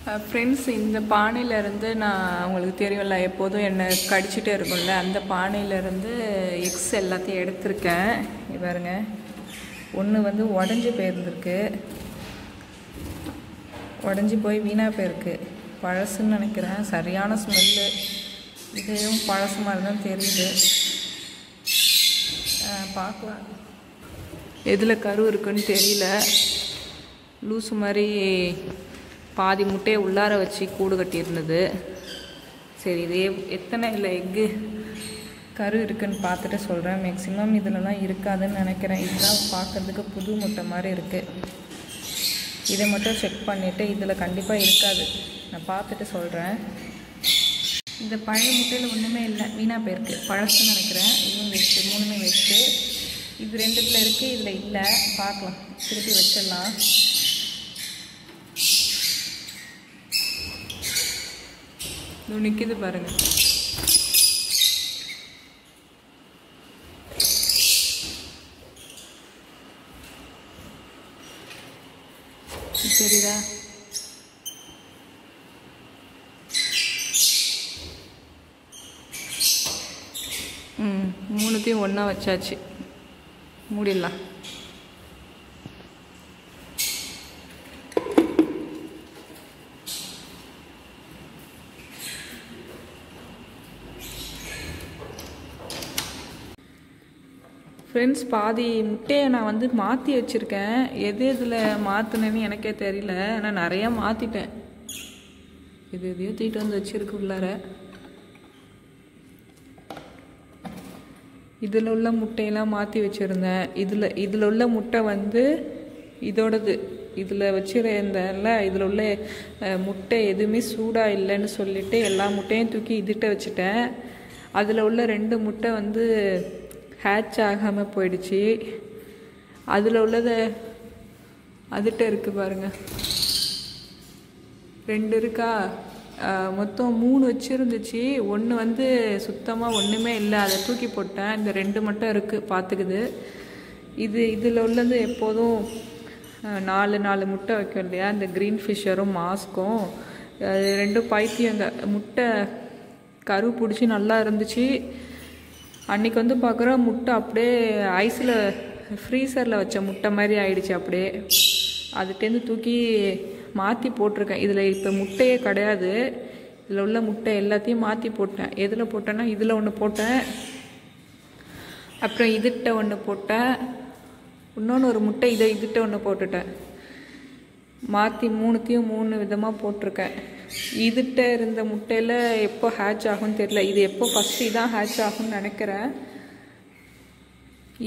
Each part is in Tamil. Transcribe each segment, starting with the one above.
ஃப்ரெண்ட்ஸ், இந்த பானையிலேருந்து நான் உங்களுக்கு தெரியும்ல, எப்போதும் என்னை கடிச்சிட்டே இருக்கும்ல, அந்த பானையிலேருந்து எக்ஸ் எல்லாத்தையும் எடுத்திருக்கேன். பாருங்க, ஒன்று வந்து உடஞ்சி போயிருந்துருக்கு, உடஞ்சி போய் வீணாக போயிருக்கு. பழசுன்னு நினைக்கிறேன், சரியான ஸ்மெல்லு. இதையும் பழசு மாதிரி தான் தெரியுது. பார்க்கலாம், எதில் கரு இருக்குன்னு தெரியல. லூஸு மாதிரி பாதி முட்டையை உள்ளார வச்சு கூடு கட்டியிருந்தது. சரி, இதே எத்தனை இல்லை எக்கு கரு இருக்குன்னு பார்த்துட்டு சொல்கிறேன். மேக்ஸிமம் இதிலலாம் இருக்காதுன்னு நினைக்கிறேன். இதெல்லாம் பார்க்குறதுக்கு புது முட்டை மாதிரி இருக்குது. இதை மட்டும் செக் பண்ணிவிட்டு இதில் கண்டிப்பாக இருக்காது, நான் பார்த்துட்டு சொல்கிறேன். இந்த பழைய முட்டையில் ஒன்றுமே இல்லை, வீணாக போயிருக்கு. பழசுன்னு நினைக்கிறேன். இதுவும் வேஸ்ட்டு, மூணுமே வேஸ்ட்டு. இது ரெண்டுத்தில் இருக்குது, இதில் இல்லை. பார்க்கலாம், திருப்பி வச்சிடலாம். இது நிற்கிது பாருங்கள். சரிதா? மூணுத்தையும் ஒன்றா வச்சாச்சு. மூடிடலாம். ஃப்ரெண்ட்ஸ், பாதி முட்டையை நான் வந்து மாற்றி வச்சுருக்கேன். எது இதில் மாற்றினேன்னு எனக்கே தெரியல. ஆனால் நிறையா மாற்றிட்டேன். எதையோ தூக்கிட்டு வந்து வச்சுருக்கு உள்ளார. இதில் உள்ள முட்டையெல்லாம் மாற்றி வச்சுருந்தேன். இதில் உள்ள முட்டை வந்து இதோடது. இதில் வச்சுருந்தேன்ல, இதில் உள்ள முட்டை எதுவுமே சூடாக இல்லைன்னு சொல்லிவிட்டு எல்லா முட்டையும் தூக்கி இதுகிட்ட வச்சுட்டேன். அதில் உள்ள 2 முட்டை வந்து ஹேட்ச் ஆகாமல் போயிடுச்சு. அதில் உள்ளதை அதுகிட்ட இருக்குது பாருங்கள், 2 இருக்கா. மொத்தம் 3 வச்சுருந்துச்சு. ஒன்று வந்து சுத்தமாக ஒன்றுமே இல்லை, அதை தூக்கி போட்டேன். இந்த 2 மட்டும் இருக்குது, பார்த்துக்குது. இதில் உள்ளது எப்போதும் 4 முட்டை வைக்கும் இல்லையா, இந்த க்ரீன் ஃபிஷ்ஷரும் மாஸ்க்கும். 2 பைத்தியங்க. முட்டை கரு பிடிச்சி நல்லா இருந்துச்சு. அன்றைக்கி வந்து பார்க்குற முட்டை அப்படியே ஐஸில் ஃப்ரீசரில் வச்ச முட்டை மாதிரி ஆயிடுச்சு. அப்படியே அதுட்டேருந்து தூக்கி மாற்றி போட்டிருக்கேன். இதில் இப்போ முட்டையே கிடையாது. இதில் உள்ள முட்டை எல்லாத்தையும் மாற்றி போட்டேன். எதில் போட்டேன்னா, இதில் ஒன்று போட்டேன், அப்புறம் இதுகிட்ட ஒன்று போட்டேன், இன்னொன்று ஒரு முட்டை இதுகிட்ட ஒன்று போட்டுட்டேன். மாற்றி 3த்தையும் 3 விதமாக போட்டிருக்கேன். இதுகிட்ட இருந்த முட்டையில் எப்போ ஹேட்ச் ஆகும்னு தெரியல. இது எப்போ ஃபஸ்ட்டு இதான் ஹேட்ச் ஆகும்னு நினைக்கிறேன்.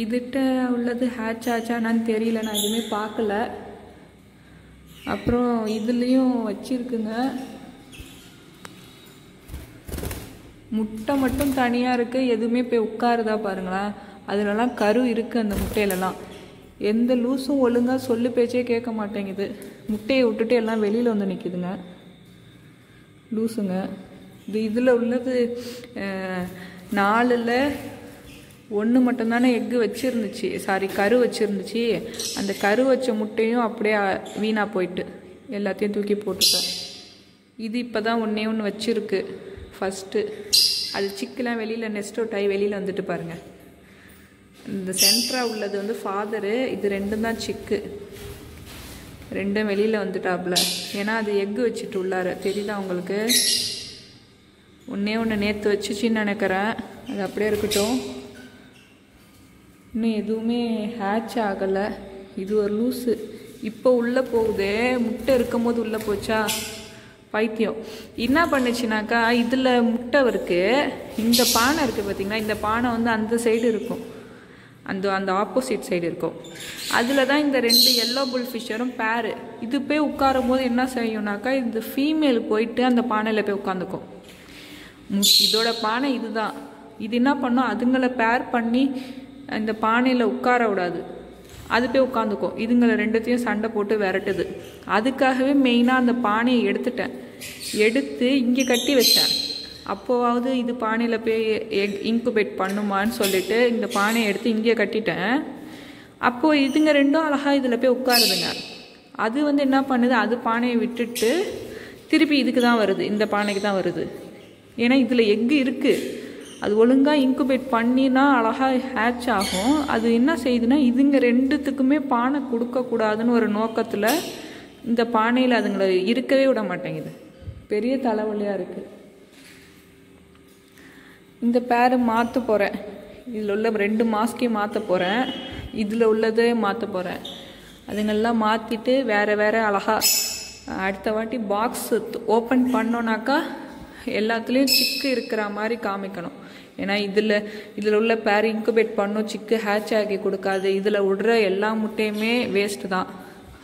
இதுகிட்ட உள்ளது ஹேட்ச் ஆச்சானான்னு தெரியல, நான் எதுவுமே பார்க்கல. அப்புறம் இதுலேயும் வச்சிருக்குங்க. முட்டை மட்டும் தனியாக இருக்குது, எதுவுமே போய் உட்காருதா பாருங்களேன். அதுலலாம் கரு இருக்குது அந்த முட்டையிலலாம். எந்த லூஸும் ஒழுங்காக சொல்லு பேச்சே கேட்க மாட்டேங்குது. முட்டையை விட்டுட்டு எல்லாம் வெளியில் வந்து நிற்கிதுங்க லூஸுங்க. இதில் உள்ளது 4ல் 1 மட்டும்தானே எக்கு வச்சுருந்துச்சு, சாரி கரு வச்சுருந்துச்சு. அந்த கரு வச்ச முட்டையும் அப்படியே வீணாக போயிட்டு எல்லாத்தையும் தூக்கி போட்டுட்டேன். இது இப்போ தான் ஒன்று வச்சுருக்கு ஃபஸ்ட்டு. அது சிக்கெலாம் வெளியில் நெஸ்ட் அவுட் ஆகி வெளியில் வந்துட்டு பாருங்கள். இந்த சென்டராக உள்ளது வந்து ஃபாதரு, இது 2 தான் சிக்கு. 2 வெளியில் வந்துட்டாப்புல. ஏன்னா அது எக்கு வச்சுட்டு உள்ளார, தெரியுதா உங்களுக்கு? ஒன்று நேற்று வச்சுச்சின்னு நினைக்கிறேன். அது அப்படியே இருக்கட்டும். இன்னும் எதுவுமே ஹேட்ச் ஆகலை. இது ஒரு லூஸு இப்போ உள்ளே போகுது. முட்டை இருக்கும்போது உள்ளே போச்சா பைத்தியம். என்ன பண்ணுச்சுனாக்கா, இதில் முட்டை இருக்குது, இந்த பானை இருக்குது பார்த்திங்கன்னா, இந்த பானை வந்து அந்த சைடு இருக்கும், அந்த ஆப்போசிட் சைடு இருக்கும். அதில் தான் இந்த 2 எல்லோ புல் ஃபிஷ்ஷரும் பேரு. இது போய் உட்காரும் போது என்ன செய்யும்னாக்கா, இந்த ஃபீமேல் போயிட்டு அந்த பானையில் போய் உட்காந்துக்கும். இதோட பானை இதுதான். இது என்ன பண்ணும், அதுங்களை பேர் பண்ணி இந்த பானையில் உட்கார விடாது, அது போய் உட்காந்துக்கும். இதுங்களை 2த்தையும் சண்டை போட்டு விரட்டுது. அதுக்காகவே மெயினாக அந்த பானையை எடுத்து இங்கே கட்டி வச்சேன். அப்போவாவது இது பானையில் போய் இன்குபேட் பண்ணுமான்னு சொல்லிட்டு இந்த பானையை எடுத்து இங்கே கட்டிட்டேன். அப்போது இதுங்க 2ம் அழகாக இதில் போய் உட்காருதுங்க. அது வந்து என்ன பண்ணுது, அது பானையை விட்டுட்டு திருப்பி இதுக்கு தான் வருது, இந்த பானைக்கு தான் வருது. ஏன்னா இதில் எக்கு இருக்குது, அது ஒழுங்காக இன்குபேட் பண்ணினா அழகாக ஹேட்ச் ஆகும். அது என்ன செய்யுதுன்னா இதுங்க ரெண்டுத்துக்குமே பானை கொடுக்கக்கூடாதுன்னு ஒரு நோக்கத்தில் இந்த பானையில் அதுங்களை இருக்கவே விட மாட்டேங்குது. பெரிய தலைவலியாக இருக்குது. இந்த பேரை மாற்ற போகிறேன். இதில் உள்ள 2 மாஸ்கையும் மாற்ற போகிறேன், இதில் உள்ளதே மாற்ற போகிறேன். அதுங்கெல்லாம் மாற்றிட்டு வேறு அழகாக அடுத்த வாட்டி பாக்ஸ் ஓப்பன் பண்ணோன்னாக்கா எல்லாத்துலேயும் சிக்கு இருக்கிற மாதிரி காமிக்கணும். ஏன்னா இதில் உள்ள பேர் இன்குபேட் பண்ணோம், சிக்கு ஹேட்ச் ஆகி கொடுக்காது. இதில் விடுற எல்லா முட்டையுமே வேஸ்ட்டு தான்.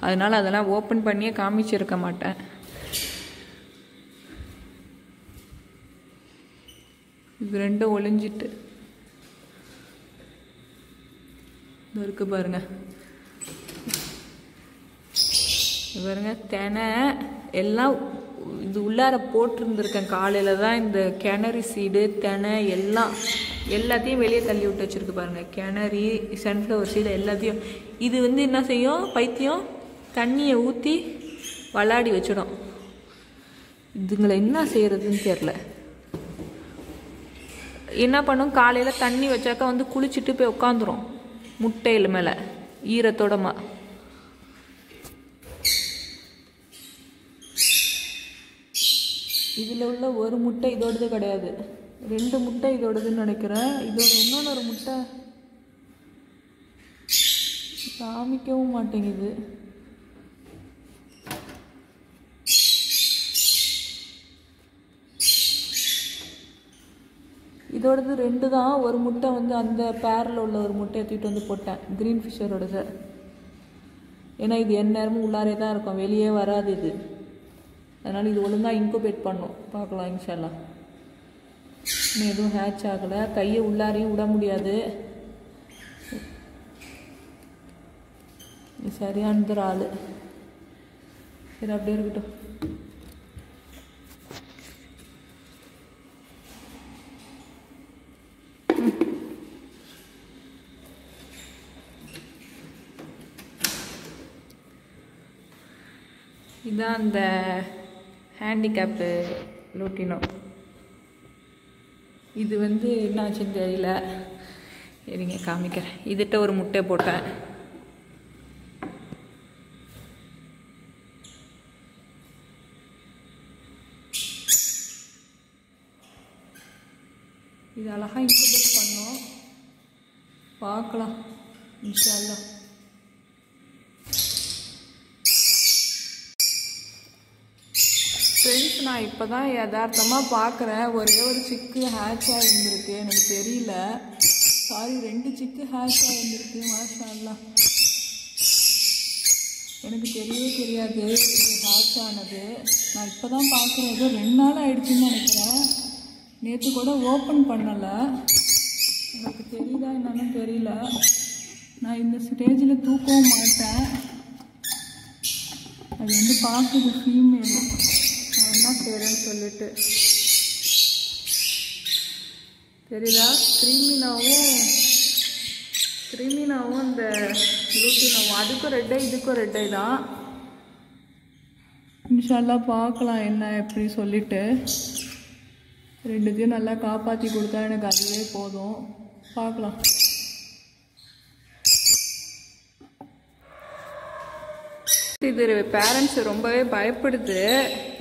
அதனால் அதெல்லாம் ஓப்பன் பண்ணியே காமிச்சிருக்க மாட்டேன். இது 2 ஒளிஞ்சிட்டு இருக்கு பாருங்க. பாருங்க தினை எல்லாம் இது உள்ளார போட்டிருந்துருக்கேன். காலையில் தான் இந்த கிணறி சீடு தினை எல்லாத்தையும் வெளியே தள்ளி விட்டு வச்சுருக்கு பாருங்க. கிணறி சன்ஃப்ளவர் சீடு எல்லாத்தையும். இது என்ன செய்யும், பைத்தியம் தண்ணியை ஊற்றி விளாடி வச்சிடும். இதுங்களை என்ன செய்யறதுன்னு தெரில. என்ன பண்ணும், காலையில் தண்ணி வச்சாக்கா குளிச்சுட்டு போய் உட்காந்துரும் முட்டையில் மேலே ஈரத்தோடமா. இதில் உள்ள ஒரு முட்டை இதோடது கிடையாது, 2 முட்டை இதோடதுன்னு நினைக்கிறேன். இதோட இன்னொன்று முட்டை காமிக்கவும் மாட்டேங்குது. இதோடது 2 தான். ஒரு முட்டை அந்த பேரில் உள்ள ஒரு முட்டையை தூக்கிட்டு போட்டேன், க்ரீன் ஃபிஷரோடது. ஏன்னா இது எந்நேரமும் உள்ளாரே தான் இருக்கும், வெளியே வராது இது. அதனால் இது ஒழுங்காக இன்குபேட் பண்ணும். பார்க்கலாம் இன்ஷால்லா. இன்னும் எதுவும் ஹேட்ச் ஆகலை. கையை உள்ளாரையும் விட முடியாது. சரியானது ஆள். சரி அப்படியே இருக்கட்டும். இதுதான் அந்த ஹேண்டிகேப்பு லூட்டினோ. இது என்னாச்சுன்னு தெரியல, சரிங்க காமிக்கிறேன். இதுகிட்ட ஒரு முட்டை போட்டேன். இது அழகாக இன்குபேட் பண்ணோம். பார்க்கலாம் இன்ஷா அல்லாஹ். ஃப்ரெண்ட்ஸ், நான் இப்போ தான் யதார்த்தமாக பார்க்குறேன். ஒரே ஒரு சிக்கு ஹேட்ச் ஆகிருந்துருக்கு, எனக்கு தெரியல. சாரி, 2 சிக்கு ஹேட்ச் ஆகிருந்துருக்கு. மாஷா அல்லாஹ், எனக்கு தெரியவே தெரியாது இது ஹேட்ச் ஆனது. நான் இப்போ தான் பார்க்குறேன். ஏதோ 2 நாள் ஆகிடுச்சின்னு நினைக்கிறேன். நேற்று கூட ஓப்பன் பண்ணலை. எனக்கு தெரியுதா என்னன்னு தெரியல. நான் இந்த ஸ்டேஜில் தூக்கவும் மாட்டேன். அது பார்க்குது ஃபீமேல். நான் என்ன செய்கிறேன்னு சொல்லிட்டு தெரியுதா? கிரிமினாவும் இந்த லூட்டினாவும், அதுக்கும் ரெட்டை இதுக்கும் ரெட்டை தான். இன்ஷால்லா பார்க்கலாம் என்ன எப்படி சொல்லிட்டு. 2த்தையும் நல்லா காப்பாற்றி கொடுத்தா எனக்கு அதுவே போதும். பார்க்கலாம். இது பேரண்ட்ஸ் ரொம்பவே பயப்படுது.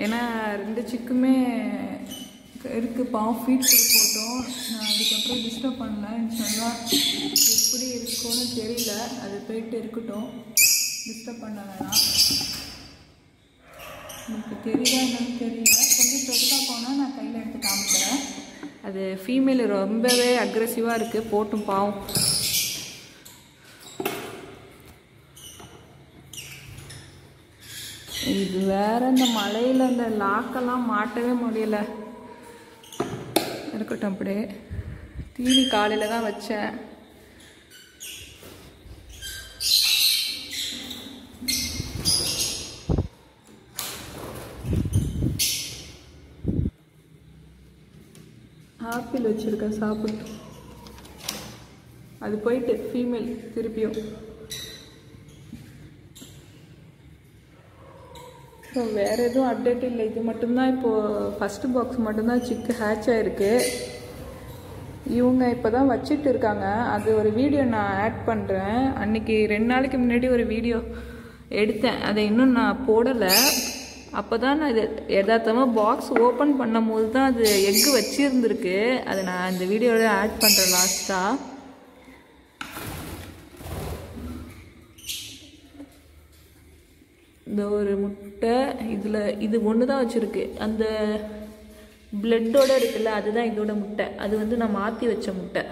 ஏன்னா 2 சிக்குமே இருக்குது, பாவம் ஃபீட் போட்டோம். நான் அதுக்கப்புறம் டிஸ்டர்ப் பண்ணல. இன்ஷால்லா எப்படி இருக்கும்னு தெரியல, அது போயிட்டு இருக்கட்டும், டிஸ்டர்ப் பண்ண வேணாம். எனக்கு தெரியுதா என்னன்னு தெரியல. கொஞ்சம் ஸ்ட்ரெஸ்ஸாக போனால் நான் கையில் எடுத்து காமிக்கிறேன். அது ஃபீமேல் ரொம்பவே அக்ரெசிவாக இருக்குது, போட்டும் பாவம். இது வேற, இந்த மலையில் இந்த லாக்கெல்லாம் மாட்டவே முடியல. இருக்கட்டும் அப்படியே. தீனி காலையில் தான் வச்சேன். ஆப்பிள் வச்சுருக்கேன், சாப்பிட்டு. அது போயிட்டு ஃபீமேல் திருப்பியும் ஸோ வேறு எதுவும் அப்டேட் இல்லை. இது மட்டும்தான் இப்போது ஃபஸ்ட்டு பாக்ஸ் மட்டும்தான் சிக்கு ஹேட்ச் ஆகிருக்கு. இவங்க இப்போ தான் வச்சுட்டு இருக்காங்க. அது ஒரு வீடியோ நான் ஆட் பண்ணுறேன். அன்றைக்கி 2 நாளைக்கு முன்னாடி ஒரு வீடியோ எடுத்தேன், அதை இன்னும் நான் போடலை. அப்போ தான் நான் இது யதார்த்தமாக பாக்ஸ் ஓப்பன் பண்ணும் போது தான் அது எக்கு வச்சுருந்துருக்கு. அதை நான் இந்த வீடியோவில் ஆட் பண்ணுறேன் லாஸ்ட்டாக. இந்த ஒரு முட்டை இதில் இது ஒன்று தான் வச்சுருக்கு. அந்த பிளட்டோடு இருக்குல்ல, அதுதான் இதோட முட்டை. அது வந்து நான் மாற்றி வச்ச முட்டை.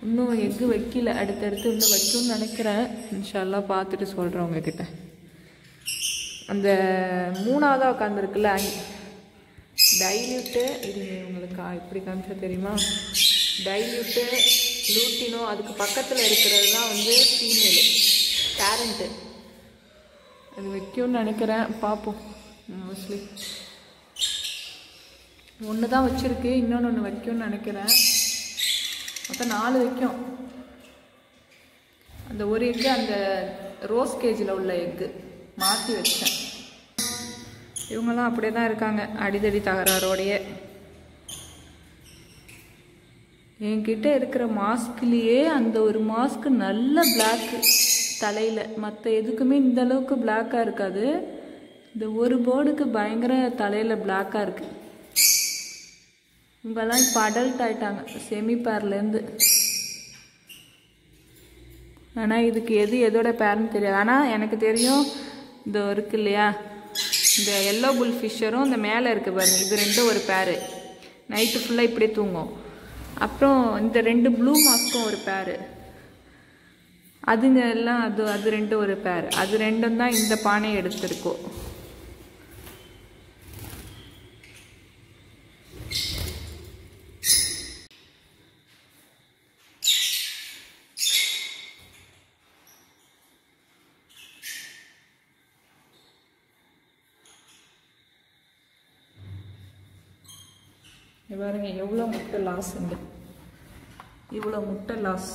இன்னும் எக்கு வைக்கல, அடுத்தடுத்து இன்னும் வைக்கும்னு நினைக்கிறேன். இன்ஷா அல்லாஹ் பார்த்துட்டு சொல்கிறேன் உங்ககிட்ட. அந்த 3ஆவதாக உட்காந்துருக்குல்ல டைல்யூட்டு, இது உங்களுக்கு எப்படி காமிச்சா தெரியுமா, டைல்யூட்டு லூட்டினோ, அதுக்கு பக்கத்தில் இருக்கிறது தான் வந்து ஃபீமேலு பேரண்ட்டு. அது வைக்கும்னு நினைக்கிறேன், பார்ப்போம். மோஸ்ட்லி ஒன்று தான் வச்சுருக்கு, இன்னொன்று வைக்கும்னு நினைக்கிறேன். மொத்தம் 4 வைக்கும். அந்த ஒரு எக்கு அந்த ரோஸ் கேஜில் உள்ள எக்கு மாற்றி வச்சேன். இவங்கெல்லாம் அப்படியே தான் இருக்காங்க, அடிதடி தகராறோடையே. என்கிட்ட இருக்கிற மாஸ்க்லேயே அந்த ஒரு மாஸ்க்கு நல்ல பிளாக்கு தலையில், மற்ற எதுக்குமே இந்த அளவுக்கு பிளாக்காக இருக்காது. இந்த ஒரு போர்டுக்கு பயங்கர தலையில் பிளாக்காக இருக்குது. இவங்கெல்லாம் இப்போ அடல்ட் ஆகிட்டாங்க செமி பேர்லேருந்து. ஆனால் இதுக்கு எதோட பேர்னு தெரியாது. ஆனால் எனக்கு தெரியும், இந்த இருக்கு இல்லையா, இந்த எல்லோ புல் ஃபிஷ்ஷரும் இந்த மேலே இருக்குது பாருங்கள், இது ரெண்டும் ஒரு பேரு. நைட்டு ஃபுல்லாக இப்படியே தூங்கும். அப்புறம் இந்த 2 ப்ளூ மாஸ்க்கும் ஒரு பேரு. அதுங்க எல்லாம் அது ரெண்டும் ஒரு பேர். அது ரெண்டும் தான் இந்த பானையை எடுத்திருக்கோம். பாருங்க எவ்வளோ முட்டை லாஸ் உண்டு, இவ்வளோ முட்டை லாஸ்.